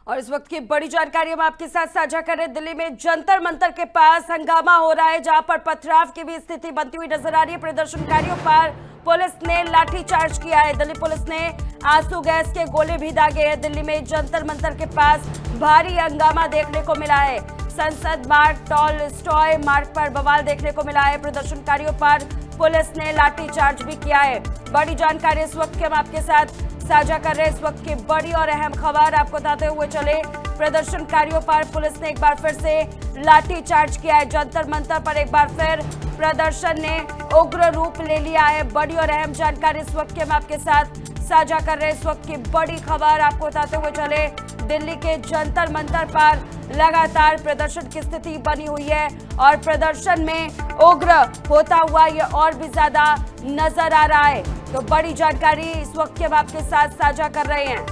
और इस वक्त की बड़ी जानकारी हम आपके साथ साझा कर रहे हैं। दिल्ली में जंतर मंतर के पास हंगामा हो रहा है, जहां पर पथराव की भी स्थिति बनती हुई नजर आ रही है। प्रदर्शनकारियों पर पुलिस ने लाठीचार्ज किया है। दिल्ली पुलिस ने आंसू गैस के गोले भी दागे हैं। दिल्ली में जंतर मंतर के पास भारी हंगामा देखने को मिला है। संसद मार्ग, टॉलस्टॉय मार्ग पर बवाल देखने को मिला है। प्रदर्शनकारियों पर पुलिस ने लाठीचार्ज भी किया है। बड़ी जानकारी इस वक्त की हम आपके साथ साझा कर रहे हैं। इस वक्त की बड़ी और अहम खबर आपको बताते हुए चले, प्रदर्शनकारियों पर पुलिस ने एक बार फिर से लाठीचार्ज किया है। जंतर मंतर पर एक बार फिर प्रदर्शन ने उग्र रूप ले लिया है। बड़ी और अहम जानकारी इस वक्त की हम आपके साथ साझा कर रहे हैं। इस वक्त की बड़ी खबर आपको बताते हुए चले, दिल्ली के जंतर मंतर पर लगातार प्रदर्शन की स्थिति बनी हुई है और प्रदर्शन में उग्र होता हुआ ये और भी ज्यादा नजर आ रहा है। तो बड़ी जानकारी इस वक्त हम आपके साथ साझा कर रहे हैं।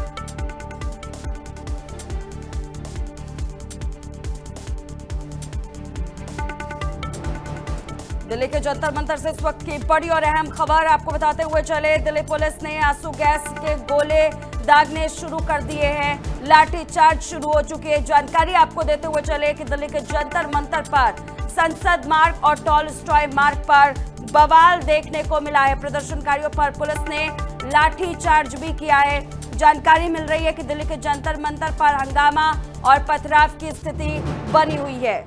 दिल्ली के जंतर मंतर से इस वक्त की बड़ी और अहम खबर आपको बताते हुए चले, दिल्ली पुलिस ने आंसू गैस के गोले दागने शुरू कर दिए हैं। लाठीचार्ज शुरू हो चुकी है। जानकारी आपको देते हुए चले कि दिल्ली के जंतर मंतर पर संसद मार्ग और टॉलस्टॉय मार्ग पर बवाल देखने को मिला है। प्रदर्शनकारियों पर पुलिस ने लाठीचार्ज भी किया है। जानकारी मिल रही है कि दिल्ली के जंतर मंतर पर हंगामा और पथराव की स्थिति बनी हुई है।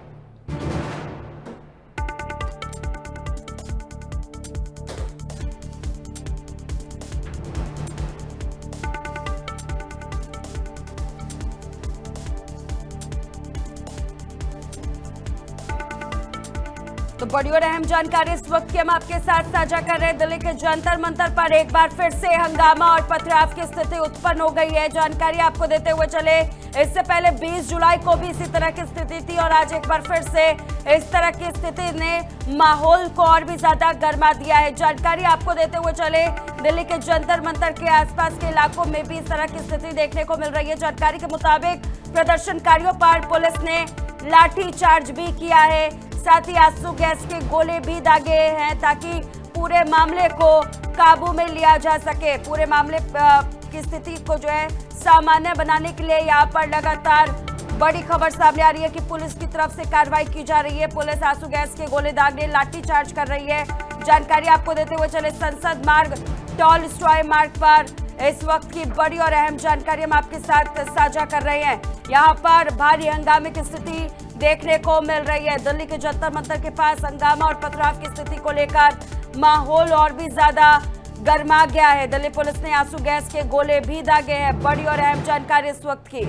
तो बड़ी और अहम जानकारी इस वक्त की हम आपके साथ साझा कर रहे हैं। दिल्ली के जंतर मंतर पर एक बार फिर से हंगामा और पथराव की स्थिति उत्पन्न हो गई है। जानकारी आपको देते हुए चले, इससे पहले 20 जुलाई को भी इसी तरह की स्थिति थी और आज एक बार फिर से इस तरह की स्थिति ने माहौल को और भी ज्यादा गर्मा दिया है। जानकारी आपको देते हुए चले, दिल्ली के जंतर मंतर के आसपास के इलाकों में भी इस तरह की स्थिति देखने को मिल रही है। जानकारी के मुताबिक प्रदर्शनकारियों पर पुलिस ने लाठीचार्ज भी किया है, साथ ही आंसू गैस के गोले भी दागे हैं ताकि पूरे मामले को काबू में लिया जा सके। पूरे मामले की स्थिति को जो है सामान्य बनाने के लिए यहाँ पर लगातार बड़ी खबर सामने आ रही है कि पुलिस की तरफ से कार्रवाई की जा रही है। पुलिस आंसू गैस के गोले दागने, लाठीचार्ज कर रही है। जानकारी आपको देते हुए चले, संसद मार्ग, टॉलस्टॉय मार्ग पर इस वक्त की बड़ी और अहम जानकारी हम आपके साथ साझा कर रहे हैं। यहाँ पर भारी हंगामे की स्थिति देखने को मिल रही है। दिल्ली के जंतर मंतर के पास हंगामा और पथराव की स्थिति को लेकर माहौल और भी ज्यादा गर्मा गया है। दिल्ली पुलिस ने आंसू गैस के गोले भी दागे हैं। बड़ी और अहम जानकारी इस वक्त की।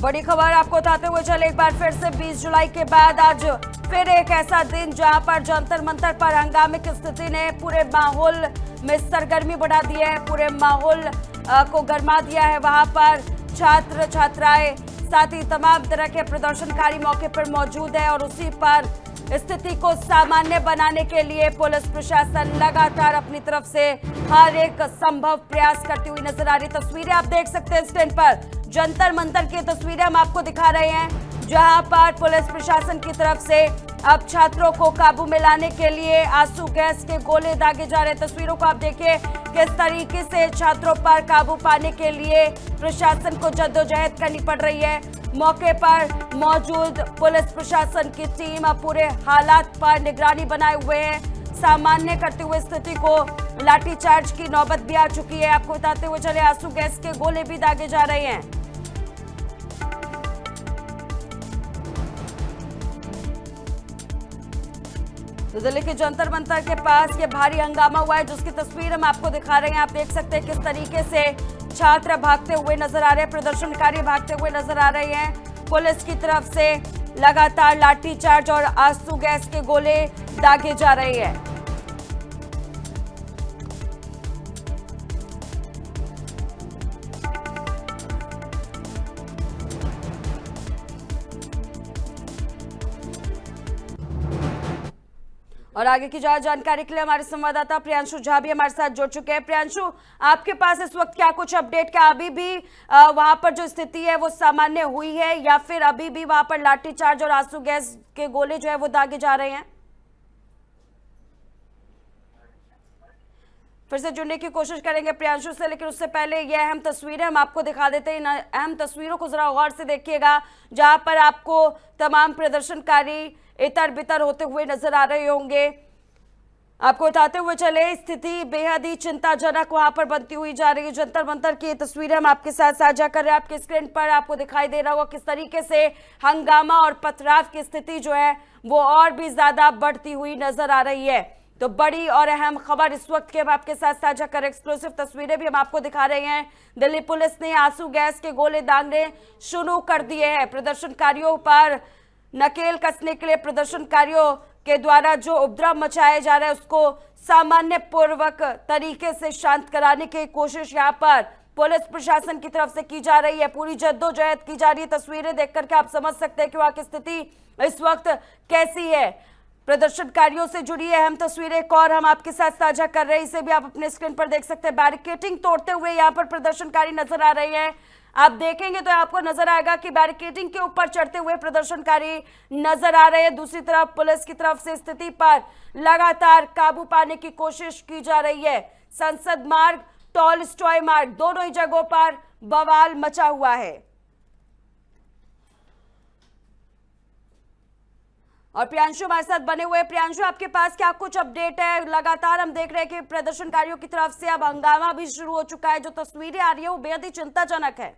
बड़ी खबर आपको बताते हुए चले, एक बार फिर से 20 जुलाई के बाद आज फिर एक ऐसा दिन जहां पर जंतर मंतर पर हंगामे की स्थिति ने पूरे माहौल में सरगर्मी बढ़ा दी है, पूरे माहौल को गर्मा दिया है। वहां पर छात्र छात्राएं, साथ ही तमाम तरह के प्रदर्शनकारी मौके पर मौजूद है और उसी पर स्थिति को सामान्य बनाने के लिए पुलिस प्रशासन लगातार अपनी तरफ से हर एक संभव प्रयास करती हुई नजर आ रही। तस्वीरें आप देख सकते हैं स्क्रीन पर, जंतर मंतर की तस्वीरें हम आपको दिखा रहे हैं, जहां पर पुलिस प्रशासन की तरफ से अब छात्रों को काबू में लाने के लिए आंसू गैस के गोले दागे जा रहे हैं। तस्वीरों को आप देखिए किस तरीके से छात्रों पर काबू पाने के लिए प्रशासन को जद्दोजहद करनी पड़ रही है। मौके पर मौजूद पुलिस प्रशासन की टीम अब पूरे हालात पर निगरानी बनाए हुए हैं, सामान्य करते हुए स्थिति को। लाठीचार्ज की नौबत भी आ चुकी है। आपको बताते हुए चले, आंसू गैस के गोले भी दागे जा रहे हैं। तो दिल्ली के जंतर मंतर के पास ये भारी हंगामा हुआ है, जिसकी तस्वीर हम आपको दिखा रहे हैं। आप देख सकते हैं किस तरीके से छात्र भागते हुए नजर आ रहे हैं, प्रदर्शनकारी भागते हुए नजर आ रहे हैं। पुलिस की तरफ से लगातार लाठीचार्ज और आंसू गैस के गोले दागे जा रहे हैं। और आगे की जानकारी के लिए हमारे संवाददाता प्रियांशु झा भी हमारे साथ जुड़ चुके हैं। प्रियांशु, आपके पास इस वक्त क्या कुछ अपडेट, क्या अभी भी वहां पर जो स्थिति है वो सामान्य हुई है या फिर अभी भी वहां पर लाठीचार्ज और आंसू गैस के गोले जो है वो दागे जा रहे हैं? फिर से जुड़ने की कोशिश करेंगे प्रियांशु से, लेकिन उससे पहले ये अहम तस्वीरें हम आपको दिखा देते हैं। इन अहम तस्वीरों को जरा गौर से देखिएगा, जहां पर आपको तमाम प्रदर्शनकारी इतर बितर होते हुए नजर आ रहे होंगे। आपको बताते हुए चले, स्थिति बेहद ही चिंताजनक वहां पर बनती हुई जा रही है। जंतर मंतर की तस्वीरें हम आपके साथ साझा कर रहे हैं। आपके स्क्रीन पर आपको दिखाई दे रहा होगा किस तरीके से हंगामा और पथराव की स्थिति जो है वो और भी ज्यादा बढ़ती हुई नजर आ रही है। तो बड़ी और अहम खबर इस वक्त की हम आपके साथ साझा कर, एक्सक्लूसिव तस्वीरें भी हम आपको दिखा रहे हैं। दिल्ली पुलिस ने आंसू गैस के गोले दागने शुरू कर दिए हैं। प्रदर्शनकारियों पर नकेल कसने के लिए प्रदर्शनकारियों के द्वारा जो उपद्रव मचाया जा रहा है उसको सामान्य पूर्वक तरीके से शांत कराने की कोशिश यहाँ पर पुलिस प्रशासन की तरफ से की जा रही है। पूरी जद्दोजहद की जा रही है। तस्वीरें देख करके आप समझ सकते हैं कि वहां की स्थिति इस वक्त कैसी है। प्रदर्शनकारियों से जुड़ी अहम तस्वीरें एक और हम आपके साथ साझा कर रहे हैं, इसे भी आप अपने स्क्रीन पर देख सकते हैं। बैरिकेडिंग तोड़ते हुए यहाँ पर प्रदर्शनकारी नजर आ रहे हैं। आप देखेंगे तो आपको नजर आएगा कि बैरिकेडिंग के ऊपर चढ़ते हुए प्रदर्शनकारी नजर आ रहे हैं। दूसरी तरफ पुलिस की तरफ से स्थिति पर लगातार काबू पाने की कोशिश की जा रही है। संसद मार्ग, टॉलस्टॉय मार्ग, दोनों ही जगहों पर बवाल मचा हुआ है। और प्रियांशु हमारे साथ बने हुए। प्रियांशु, आपके पास क्या कुछ अपडेट है? लगातार हम देख रहे हैं कि प्रदर्शनकारियों की तरफ से अब हंगामा भी शुरू हो चुका है। जो तस्वीरें आ रही है वो बेहद ही चिंताजनक है।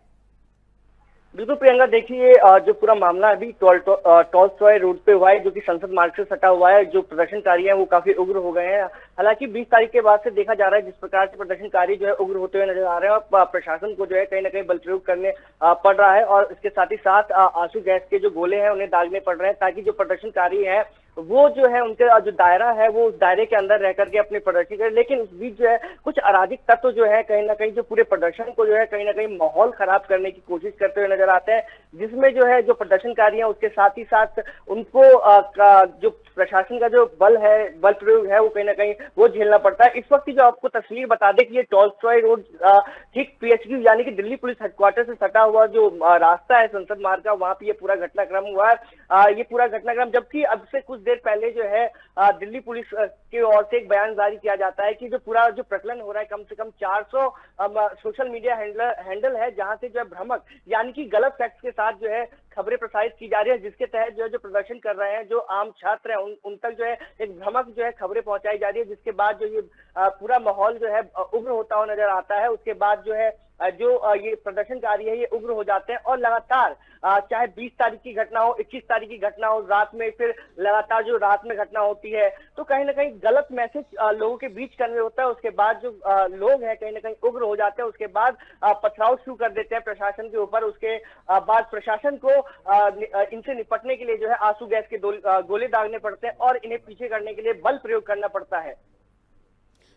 बिल्कुल प्रियंका, देखिए जो पूरा मामला अभी टॉलस्टॉय रोड पे हुआ है, जो कि संसद मार्ग से सटा हुआ है। जो प्रदर्शनकारी हैं वो काफी उग्र हो गए हैं। हालांकि 20 तारीख के बाद से देखा जा रहा है जिस प्रकार से प्रदर्शनकारी जो है उग्र होते हुए नजर आ रहे हैं और प्रशासन को जो है कहीं ना कहीं बल प्रयोग करने पड़ रहा है। और इसके साथ ही साथ आंसू गैस के जो गोले हैं उन्हें दागने पड़ रहे हैं, ताकि जो प्रदर्शनकारी है वो जो है उनके जो दायरा है वो उस दायरे के अंदर रह करके अपने प्रदर्शन करें। लेकिन उस बीच जो है कुछ अराजक तत्व जो है कहीं ना कहीं जो पूरे प्रदर्शन को जो है कहीं ना कहीं माहौल खराब करने की कोशिश करते हुए नजर आते हैं, जिसमें जो है जो प्रदर्शनकारी है उसके साथ ही साथ उनको जो प्रशासन का जो बल प्रयोग है वो कहीं ना कहीं वो झेलना पड़ता है। इस वक्त की जो आपको तस्वीर बता दें कि ये टॉलस्टॉय रोड ठीक PHQ यानी कि दिल्ली पुलिस हेडक्वार्टर से सटा हुआ जो रास्ता है संसद मार्ग का, वहां पे ये पूरा घटनाक्रम हुआ है। ये पूरा घटनाक्रम, जबकि अब से कुछ देर पहले जो है दिल्ली पुलिस की ओर से एक बयान जारी किया जाता है कि जो पूरा जो प्रकरण हो रहा है, कम से कम 400 सोशल मीडिया हैंडल है जहां से जो है भ्रामक यानी कि गलत फैक्ट्स के साथ जो है खबरें प्रसारित की जा रही है, जिसके तहत जो प्रदर्शन कर रहे हैं जो आम छात्र हैं उन तक जो है एक भ्रामक जो है खबरें पहुंचाई जा रही है, जिसके बाद जो ये पूरा माहौल जो है उग्र होता हुआ नजर आता है। उसके बाद जो है जो ये प्रदर्शनकारी है ये उग्र हो जाते हैं और लगातार चाहे 20 तारीख की घटना हो, 21 तारीख की घटना हो, रात में फिर लगातार जो रात में घटना होती है, तो कहीं ना कहीं गलत मैसेज लोगों के बीच कन्वे होता है। उसके बाद जो लोग हैं कहीं ना कहीं उग्र हो जाते हैं। उसके बाद पथराव शुरू कर देते हैं प्रशासन के ऊपर। उसके बाद प्रशासन को इनसे निपटने के लिए जो है आंसू गैस के गोले दागने पड़ते हैं और इन्हें पीछे करने के लिए बल प्रयोग करना पड़ता है।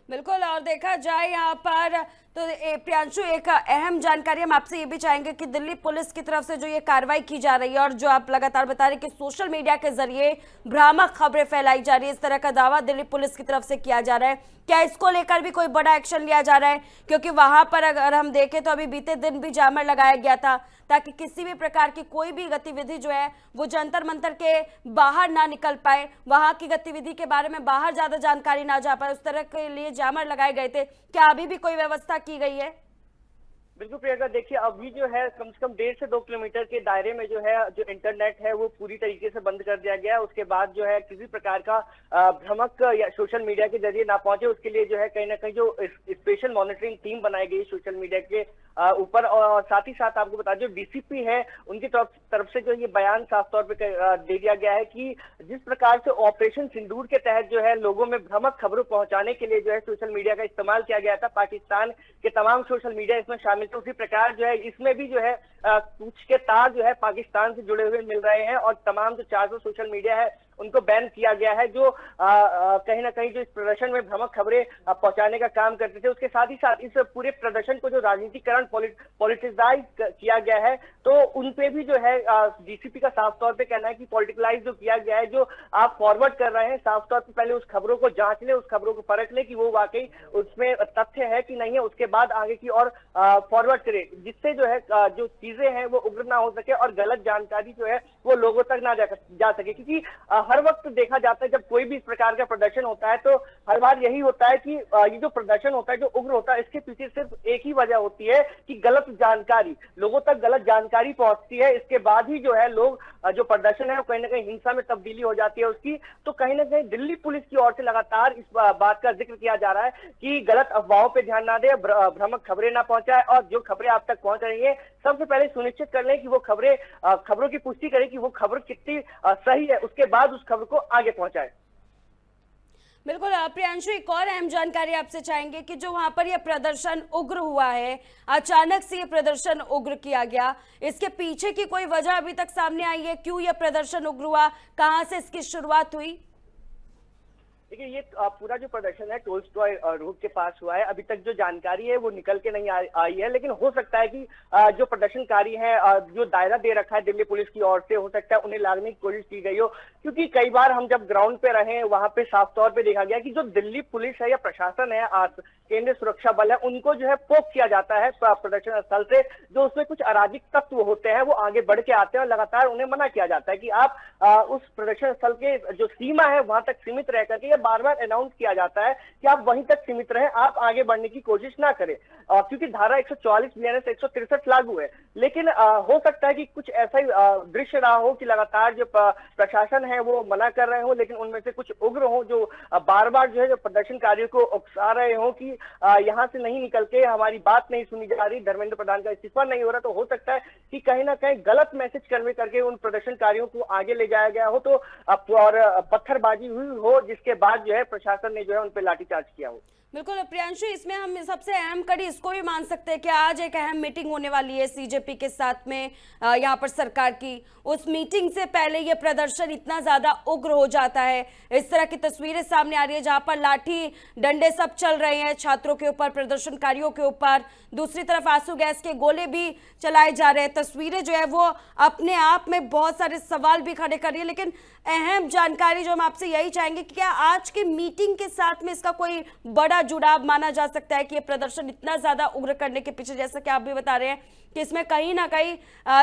बिल्कुल, और देखा जाए यहाँ पर तो प्रियांशु एक अहम जानकारी हम आपसे ये भी चाहेंगे कि दिल्ली पुलिस की तरफ से जो ये कार्रवाई की जा रही है और जो आप लगातार बता रहे हैं कि सोशल मीडिया के जरिए भ्रामक खबरें फैलाई जा रही है, इस तरह का दावा दिल्ली पुलिस की तरफ से किया जा रहा है, क्या इसको लेकर भी कोई बड़ा एक्शन लिया जा रहा है? क्योंकि वहां पर अगर हम देखें तो अभी बीते दिन भी जामर लगाया गया था ताकि किसी भी प्रकार की कोई भी गतिविधि जो है वो जंतर मंतर के बाहर ना निकल पाए, वहां की गतिविधि के बारे में बाहर ज्यादा जानकारी ना जा पाए, उस तरह के लिए जामर लगाए गए थे। क्या अभी भी कोई व्यवस्था की गई है? बिल्कुल प्रियंका, देखिए अभी जो है कम से कम 1.5 से 2 किलोमीटर के दायरे में जो है जो इंटरनेट है वो पूरी तरीके से बंद कर दिया गया है। उसके बाद जो है किसी प्रकार का भ्रामक या सोशल मीडिया के जरिए ना पहुंचे, उसके लिए जो है कहीं ना कहीं जो स्पेशल मॉनिटरिंग टीम बनाई गई सोशल मीडिया के ऊपर। और साथ ही साथ आपको बता, जो डीसीपी है उनकी तरफ से जो ये बयान साफ तौर पर दे दिया गया है कि जिस प्रकार से ऑपरेशन सिंदूर के तहत जो है लोगों में भ्रामक खबरों पहुंचाने के लिए जो है सोशल मीडिया का इस्तेमाल किया गया था, पाकिस्तान के तमाम सोशल मीडिया इसमें शामिल, तो उसी प्रकार जो है इसमें भी जो है कुछ के तार जो है पाकिस्तान से जुड़े हुए मिल रहे हैं और तमाम जो 400 सोशल मीडिया है उनको बैन किया गया है, जो कहीं ना कहीं जो इस प्रदर्शन में भ्रामक खबरें पहुंचाने का काम करते थे। उसके साथ ही साथ इस पूरे प्रदर्शन को जो राजनीतिकरण पॉलिटिसाइज किया गया है, तो उन पे भी जो है डीसीपी का साफ तौर पे कहना है कि पॉलिटिकलाइज जो किया गया है, जो आप फॉरवर्ड कर रहे हैं साफ तौर पे पहले उस खबरों को जांच लें, उस खबरों को परख लें कि वो वाकई उसमें तथ्य है कि नहीं है, उसके बाद आगे की और फॉरवर्ड करें, जिससे जो है जो चीजें हैं वो उग्र ना हो सके और गलत जानकारी जो है वो लोगों तक ना जा सके। क्योंकि हर वक्त देखा जाता है जब कोई भी इस प्रकार का प्रदर्शन होता है तो हर बार यही होता है कि ये जो प्रदर्शन होता है, जो उग्र होता है, इसके पीछे सिर्फ एक ही वजह होती है कि गलत जानकारी, लोगों तक गलत जानकारी पहुंचती है। इसके बाद ही जो है लोग जो प्रदर्शन है वो कहीं ना कहीं हिंसा में तब्दीली हो जाती है उसकी। तो कहीं ना कहीं दिल्ली पुलिस की ओर से लगातार इस बात का जिक्र किया जा रहा है कि गलत अफवाहों पे ध्यान ना दे, भ्रामक खबरें ना पहुंचाए, और जो खबरें आप तक पहुंच रही है सबसे पहले सुनिश्चित कर लें कि वो खबरों की पुष्टि करें कि वो खबर कितनी सही है, उसके बाद उस खबर को आगे पहुंचाए। बिल्कुल प्रियांशु, एक और अहम जानकारी आपसे चाहेंगे कि जो वहां पर यह प्रदर्शन उग्र हुआ है, अचानक से ये प्रदर्शन उग्र किया गया, इसके पीछे की कोई वजह अभी तक सामने आई है? क्यों यह प्रदर्शन उग्र हुआ, कहां से इसकी शुरुआत हुई? देखिए, ये पूरा जो प्रदर्शन है टोल्स्टॉय रोड के पास हुआ है। अभी तक जो जानकारी है वो निकल के नहीं आई है, लेकिन हो सकता है कि जो प्रदर्शनकारी है, जो दायरा दे रखा है दिल्ली पुलिस की ओर से, हो सकता है उन्हें लाने की कोशिश की गई हो। क्योंकि कई बार हम जब ग्राउंड पे रहे, वहां पे साफ तौर पे देखा गया कि जो दिल्ली पुलिस है या प्रशासन है, केंद्रीय सुरक्षा बल है, उनको जो है पोक किया जाता है प्रदर्शन स्थल से। जो उसमें कुछ अराजक तत्व होते हैं वो आगे बढ़ के आते हैं और लगातार उन्हें मना किया जाता है कि आप उस प्रदर्शन स्थल के जो सीमा है वहां तक सीमित रह करके, बार बार अनाउंस किया जाता है कि आप वहीं तक सीमित रहें, आप आगे बढ़ने की कोशिश ना करें, क्योंकि धारा 144 बीएनएस 163 लागू है। लेकिन हो सकता है कि कुछ ऐसा ही दृश्य रहा हो कि लगातार जो प्रशासन है वो मना कर रहे हो, लेकिन उनमें से कुछ उग्र हो जो बार बार जो है जो प्रदर्शनकारियों को उकसा रहे हो कि यहां से नहीं निकल के, हमारी बात नहीं सुनी जा रही, धर्मेंद्र प्रधान का इस्तीफा नहीं हो रहा। तो हो सकता है कि कहीं ना कहीं गलत मैसेज कन्वे करके उन प्रदर्शनकारियों को आगे ले जाया गया हो, तो और पत्थरबाजी हुई हो, जिसके बाद जो है प्रशासन ने जो है उन पर लाठीचार्ज किया हो। बिल्कुल प्रियांशु, इसमें हम सबसे अहम कड़ी इसको भी मान सकते हैं कि आज एक अहम मीटिंग होने वाली है सीजेपी के साथ में, यहाँ पर सरकार की। उस मीटिंग से पहले ये प्रदर्शन इतना ज्यादा उग्र हो जाता है, इस तरह की तस्वीरें सामने आ रही है जहां पर लाठी डंडे सब चल रहे हैं छात्रों के ऊपर, प्रदर्शनकारियों के ऊपर, दूसरी तरफ आंसू गैस के गोले भी चलाए जा रहे हैं। तस्वीरें जो है वो अपने आप में बहुत सारे सवाल भी खड़े कर रही है, लेकिन अहम जानकारी जो हम आपसे यही चाहेंगे कि क्या आज की मीटिंग के साथ में इसका कोई बड़ा जुड़ाव माना जा सकता है कि ये प्रदर्शन इतना ज्यादा उग्र करने के पीछे, जैसा कि आप भी बता रहे हैं कि इसमें कहीं ना कहीं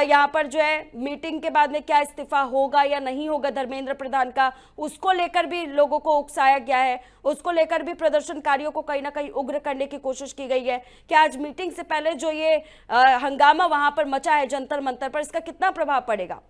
यहाँ पर जो है मीटिंग के बाद में क्या इस्तीफा होगा या नहीं होगा धर्मेंद्र प्रधान का, उसको लेकर भी लोगों को उकसाया गया है, उसको लेकर भी प्रदर्शनकारियों को कहीं ना कहीं उग्र करने की कोशिश की गई है। कि आज मीटिंग से पहले जो ये हंगामा वहां पर मचा है जंतर मंतर पर, इसका कितना प्रभाव पड़ेगा?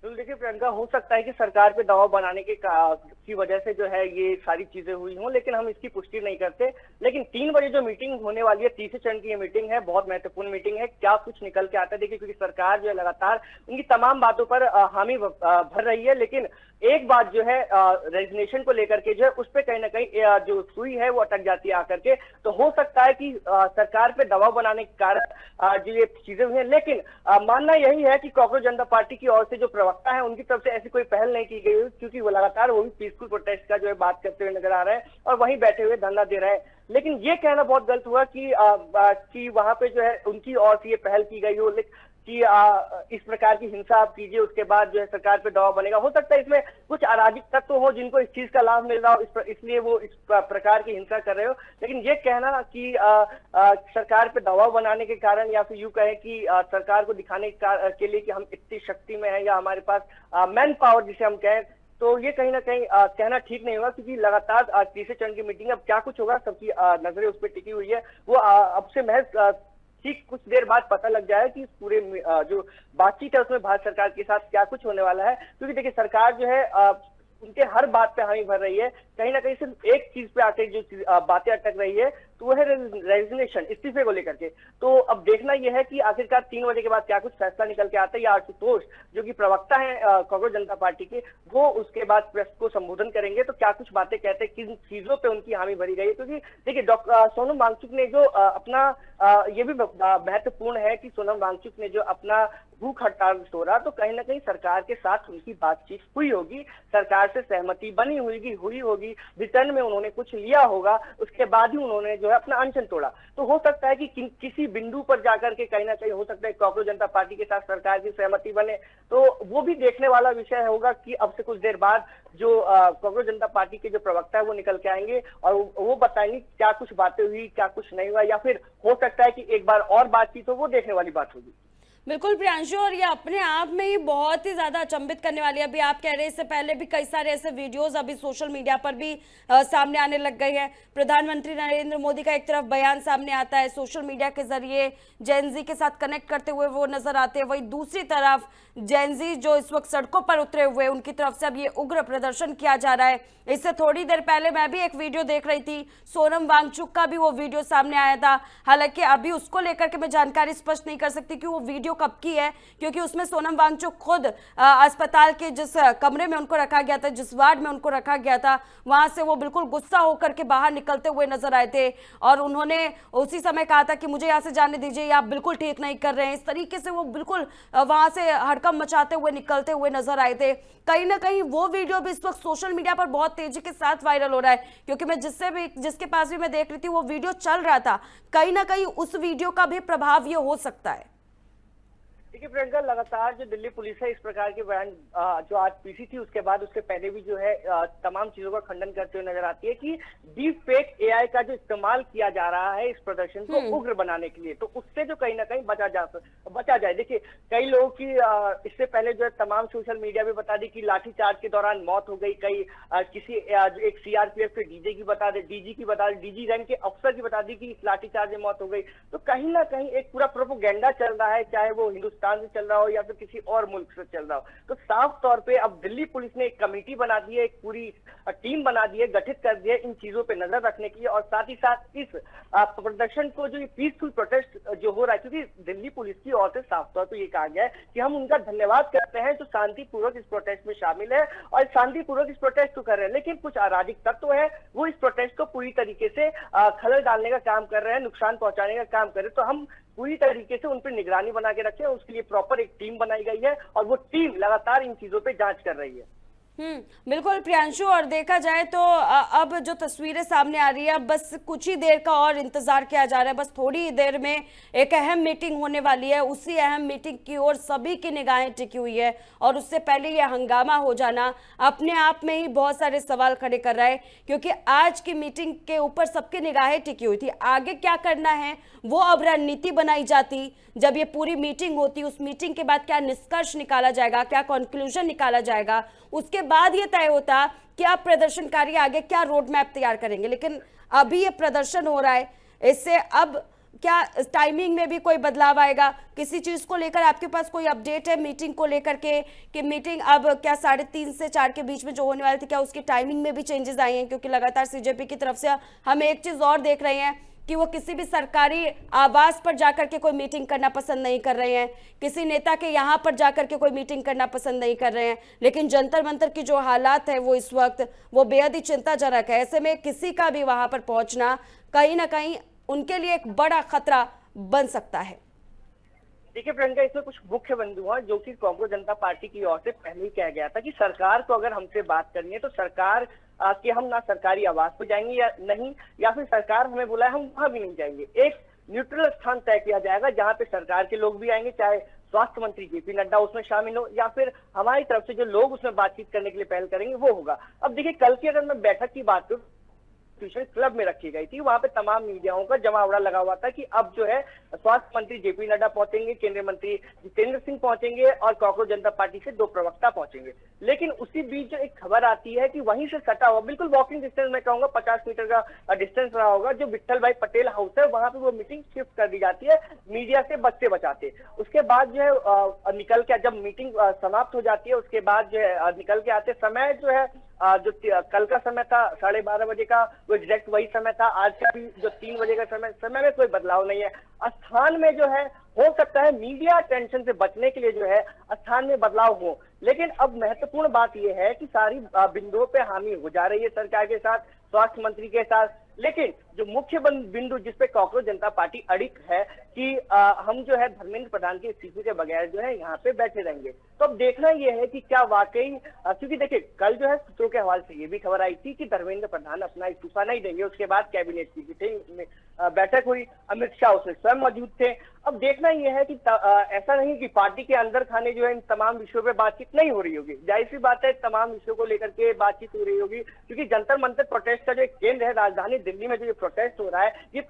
तो देखिए प्रियंका, हो सकता है कि सरकार पे दबाव बनाने की वजह से जो है ये सारी चीजें हुई हों, लेकिन हम इसकी पुष्टि नहीं करते। लेकिन 3 बजे जो मीटिंग होने वाली है, तीसरे चरण की ये मीटिंग है, बहुत महत्वपूर्ण मीटिंग है। क्या कुछ निकल के आता है देखिए, क्योंकि सरकार जो है लगातार उनकी तमाम बातों पर हामी भर रही है, लेकिन एक बात जो है रेजिग्नेशन को लेकर के जो है उस पर कहीं ना कहीं जो सुई है वो अटक जाती है आकर के। तो हो सकता है कि सरकार पे दबाव बनाने के कारण जो ये चीजें हुई हैं, लेकिन मानना यही है कि कांग्रेस जनता पार्टी की ओर से जो प्रवक्ता है उनकी तरफ से ऐसी कोई पहल नहीं की गई है, क्योंकि वो लगातार वो भी पीसफुल प्रोटेस्ट का जो है बात करते हुए नजर आ रहे हैं और वहीं बैठे हुए धरना दे रहे हैं। लेकिन ये कहना बहुत गलत हुआ कि वहां पे जो है उनकी ओर से ये पहल की गई हो कि इस प्रकार की हिंसा आप कीजिए, उसके बाद जो है सरकार पे दबाव बनेगा। हो सकता है इसमें कुछ अराजक तत्व हो जिनको इस चीज का लाभ मिल रहा हो, इसलिए वो इस प्रकार की हिंसा कर रहे हो। लेकिन ये कहना कि सरकार पे दबाव बनाने के कारण, या फिर यूं कहें कि सरकार को दिखाने के लिए कि हम इतनी शक्ति में हैं या हमारे पास मैन पावर जिसे हम कहें, तो ये कहीं ना कहीं कहना ठीक नहीं होगा, क्योंकि लगातार तीसरे चरण की मीटिंग, अब क्या कुछ होगा सबकी नजरें उस पर टिकी हुई है। वो अब से महज ठीक कुछ देर बाद पता लग जाए कि पूरे जो बातचीत है उसमें भारत सरकार के साथ क्या कुछ होने वाला है। क्योंकि देखिए सरकार जो है उनके हर बात पे हामी भर रही है, कहीं ना कहीं सिर्फ एक चीज पे आके जो बातें अटक रही है तो वो है रेजिग्नेशन, इस्तीफे को लेकर के। तो अब देखना यह है कि आखिरकार 3 बजे के बाद क्या कुछ फैसला निकल के आता है, या आशुतोष जो कि प्रवक्ता है कांग्रेस जनता पार्टी के, वो उसके बाद प्रेस को संबोधन करेंगे तो क्या कुछ बातें कहते हैं, किन चीजों पे उनकी हामी भरी गई है। क्योंकि देखिए सोनम वांगचुक ने जो अपना ये भी महत्वपूर्ण है कि सोनम वांगचुक ने जो अपना भूख हड़ताल तोड़ा, तो कहीं ना कहीं सरकार के साथ उनकी बातचीत हुई होगी, सरकार से सहमति बनी हुई होगी, रिटर्न में उन्होंने कुछ लिया होगा, उसके बाद ही उन्होंने जो है अपना अनशन तोड़ा। तो हो सकता है कि किसी बिंदु पर जाकर के कहीं ना कहीं हो सकता है कांग्रेस जनता पार्टी के साथ सरकार की सहमति बने, तो वो भी देखने वाला विषय होगा कि अब से कुछ देर बाद जो कांग्रेस जनता पार्टी के जो प्रवक्ता है वो निकल के आएंगे और वो बताएंगे क्या कुछ बातें हुई, क्या कुछ नहीं हुआ, या फिर हो सकता है कि एक बार और बातचीत हो, वो देखने वाली बात होगी। बिल्कुल प्रियांशु, और ये अपने आप में ही बहुत ही ज्यादा अचंभित करने वाली है। अभी आप कह रहे हैं, इससे पहले भी कई सारे ऐसे वीडियोस अभी सोशल मीडिया पर भी सामने आने लग गए हैं। प्रधानमंत्री नरेंद्र मोदी का एक तरफ बयान सामने आता है, सोशल मीडिया के जरिए जेनजी के साथ कनेक्ट करते हुए वो नजर आते हैं, वहीं दूसरी तरफ जेनजी जो इस वक्त सड़कों पर उतरे हुए उनकी तरफ से अब ये उग्र प्रदर्शन किया जा रहा है। इससे थोड़ी देर पहले मैं भी एक वीडियो देख रही थी, सोनम वांगचुक का भी वो वीडियो सामने आया था। हालांकि अभी उसको लेकर के मैं जानकारी स्पष्ट नहीं कर सकती कि वो वीडियो कब की है, क्योंकि उसमें सोनम वांगचुक खुद अस्पताल के जिस कमरे में उनको रखा गया था, जिस वार्ड में उनको रखा गया था, वहां से वो बिल्कुल गुस्सा होकर के बाहर निकलते हुए नजर आए थे और उन्होंने उसी समय कहा था कि मुझे यहाँ से जाने दीजिए, आप बिल्कुल ठीक नहीं कर रहे हैं। इस तरीके से वो बिल्कुल वहां से हड़कंप मचाते हुए निकलते हुए नजर आए थे। कहीं ना कहीं वो वीडियो भी इस वक्त सोशल मीडिया पर बहुत तेजी के साथ वायरल हो रहा है, क्योंकि मैं जिसके पास भी मैं देख रही थी वो वीडियो चल रहा था। कहीं ना कहीं उस वीडियो का भी प्रभाव ये हो सकता है। देखिए प्रियंका, लगातार जो दिल्ली पुलिस है इस प्रकार के बयान जो आज पीसी थी उसके बाद उसके पहले भी जो है तमाम चीजों का खंडन करते हुए नजर आती है कि डीप फेक एआई का जो इस्तेमाल किया जा रहा है इस प्रदर्शन को उग्र बनाने के लिए, तो उससे जो कहीं ना कहीं बचा जाए। देखिए कई लोगों की इससे पहले जो है तमाम सोशल मीडिया में बता दी कि लाठीचार्ज के दौरान मौत हो गई, कई किसी एक सीआरपीएफ के डीजी की बता दी, डीजी रैंक के अफसर की बता दी कि इस लाठीचार्ज में मौत हो गई। तो कहीं ना कहीं एक पूरा प्रोपेगेंडा चल रहा है, चाहे वो हिंदुस्तान से चल रहा हो या फिर किसी और मुल्क से चल रहा हो। तो साफ तौर पे अब दिल्ली पुलिस ने एक कमेटी बना दी है, एक पूरी टीम बना दी है, गठित कर दी है इन चीजों पे नजर रखने के लिए, और साथ ही साथ इस प्रदर्शन को जो पीसफुल प्रोटेस्ट जो हो रहा है, क्योंकि दिल्ली पुलिस की ओर से साफ तौर पर ये कहा गया है कि हम उनका धन्यवाद करते हैं जो शांतिपूर्वक इस प्रोटेस्ट में शामिल है और शांतिपूर्वक इस प्रोटेस्ट को कर रहे हैं, लेकिन कुछ अराजक तत्व है वो इस प्रोटेस्ट को पूरी तरीके से खलल डालने का काम कर रहे हैं, नुकसान पहुंचाने का काम कर रहे हैं। तो हम पूरी तरीके से उन पर निगरानी बना के रखे, उसके लिए प्रॉपर एक टीम बनाई गई है और वो टीम लगातार इन चीजों पे जांच कर रही है। बिल्कुल प्रियांशु, और देखा जाए तो अब जो तस्वीरें सामने आ रही है, अब बस कुछ ही देर का और इंतजार किया जा रहा है। बस थोड़ी ही देर में एक अहम मीटिंग होने वाली है, उसी अहम मीटिंग की ओर सभी की निगाहें टिकी हुई है और उससे पहले ये हंगामा हो जाना अपने आप में ही बहुत सारे सवाल खड़े कर रहा है, क्योंकि आज की मीटिंग के ऊपर सबकी निगाहें टिकी हुई थी। आगे क्या करना है वो अब रणनीति बनाई जाती, जब ये पूरी मीटिंग होती, उस मीटिंग के बाद क्या निष्कर्ष निकाला जाएगा, क्या कंक्लूजन निकाला जाएगा, उसके बाद ये तय होता कि आप प्रदर्शनकारी आगे क्या रोड मैप तैयार करेंगे। लेकिन अभी ये प्रदर्शन हो रहा है, इससे अब क्या टाइमिंग में भी कोई बदलाव आएगा? किसी चीज को लेकर आपके पास कोई अपडेट है मीटिंग को लेकर के कि मीटिंग अब क्या 3:30 से 4 के बीच में जो होने वाली थी, क्या उसकी टाइमिंग में भी चेंजेस आए हैं? क्योंकि लगातार सीजेपी की तरफ से हम एक चीज और देख रहे हैं कि वो किसी भी सरकारी आवास पर जाकर के कोई मीटिंग करना पसंद नहीं कर रहे हैं, किसी नेता के यहाँ पर जाकर के कोई मीटिंग करना पसंद नहीं कर रहे हैं। लेकिन जंतर मंतर की जो हालात है वो इस वक्त वो बेहद ही चिंताजनक है। ऐसे में किसी का भी वहां पर पहुंचना कहीं ना कहीं उनके लिए एक बड़ा खतरा बन सकता है। देखिए प्रियंका, इसमें कुछ मुख्य बिंदु हैं जो कि कांग्रेस जनता पार्टी की ओर से पहले ही कहा गया था कि सरकार को अगर हमसे बात करनी है तो सरकार कि हम ना सरकारी आवास पर जाएंगे या नहीं, या फिर सरकार हमें बुलाए हम वहां भी नहीं जाएंगे। एक न्यूट्रल स्थान तय किया जाएगा जहां पे सरकार के लोग भी आएंगे, चाहे स्वास्थ्य मंत्री जेपी नड्डा उसमें शामिल हो या फिर हमारी तरफ से जो लोग उसमें बातचीत करने के लिए पहल करेंगे वो होगा। अब देखिए कल की अगर मैं बैठक की बात करूं क्लब में रखी गई थी, वहां पे तमाम मीडियाओं का जमावड़ा लगा हुआ था कि अब जो है स्वास्थ्य मंत्री जेपी नड्डा पहुंचेंगे, केंद्रीय मंत्री जितेंद्र सिंह पहुंचेंगे और कांग्रेस जनता पार्टी से 2 प्रवक्ता पहुंचेंगे। लेकिन उसी बीच जो एक खबर आती है कि वहीं से सटा हुआ बिल्कुल वॉकिंग डिस्टेंस में कहूंगा 50 मीटर का डिस्टेंस रहा होगा, जो विट्ठल भाई पटेल हाउस है वहां पे वो मीटिंग शिफ्ट कर दी जाती है मीडिया से बचते बचाते। उसके बाद जो है निकल के जब मीटिंग समाप्त हो जाती है उसके बाद जो है निकल के आते समय जो है जो कल का समय था 12:30 बजे का वो एग्जैक्ट वही समय था। आज का भी जो 3 बजे का समय में कोई बदलाव नहीं है। स्थान में जो है हो सकता है मीडिया टेंशन से बचने के लिए जो है स्थान में बदलाव हो, लेकिन अब महत्वपूर्ण बात यह है कि सारी बिंदुओं पे हामी हो जा रही है सरकार के साथ, स्वास्थ्य मंत्री के साथ, लेकिन जो मुख्य बिंदु जिसपे कांग्रेस जनता पार्टी अड़िग है कि हम जो है धर्मेंद्र प्रधान के इस्तीफे के बगैर जो है यहाँ पे बैठे रहेंगे। तो अब देखना यह है कि क्या वाकई क्योंकि देखिए कल जो है सूत्रों के हवाले से ये भी खबर आई थी कि धर्मेंद्र प्रधान अपना इस्तीफा नहीं देंगे। उसके बाद कैबिनेट की बैठक हुई, अमित शाह उसमें स्वयं मौजूद थे। अब देखना यह है कि ऐसा नहीं कि पार्टी के अंदर खाने जो है इन तमाम विषयों पे बातचीत नहीं हो रही होगी। जाहिर सी बात है तमाम विषयों को लेकर के बातचीत हो रही होगी, क्योंकि जंतर मंतर प्रोटेस्ट का जो केंद्र है राजधानी दिल्ली में जो ये प्रोटेस्ट हो रहा है ये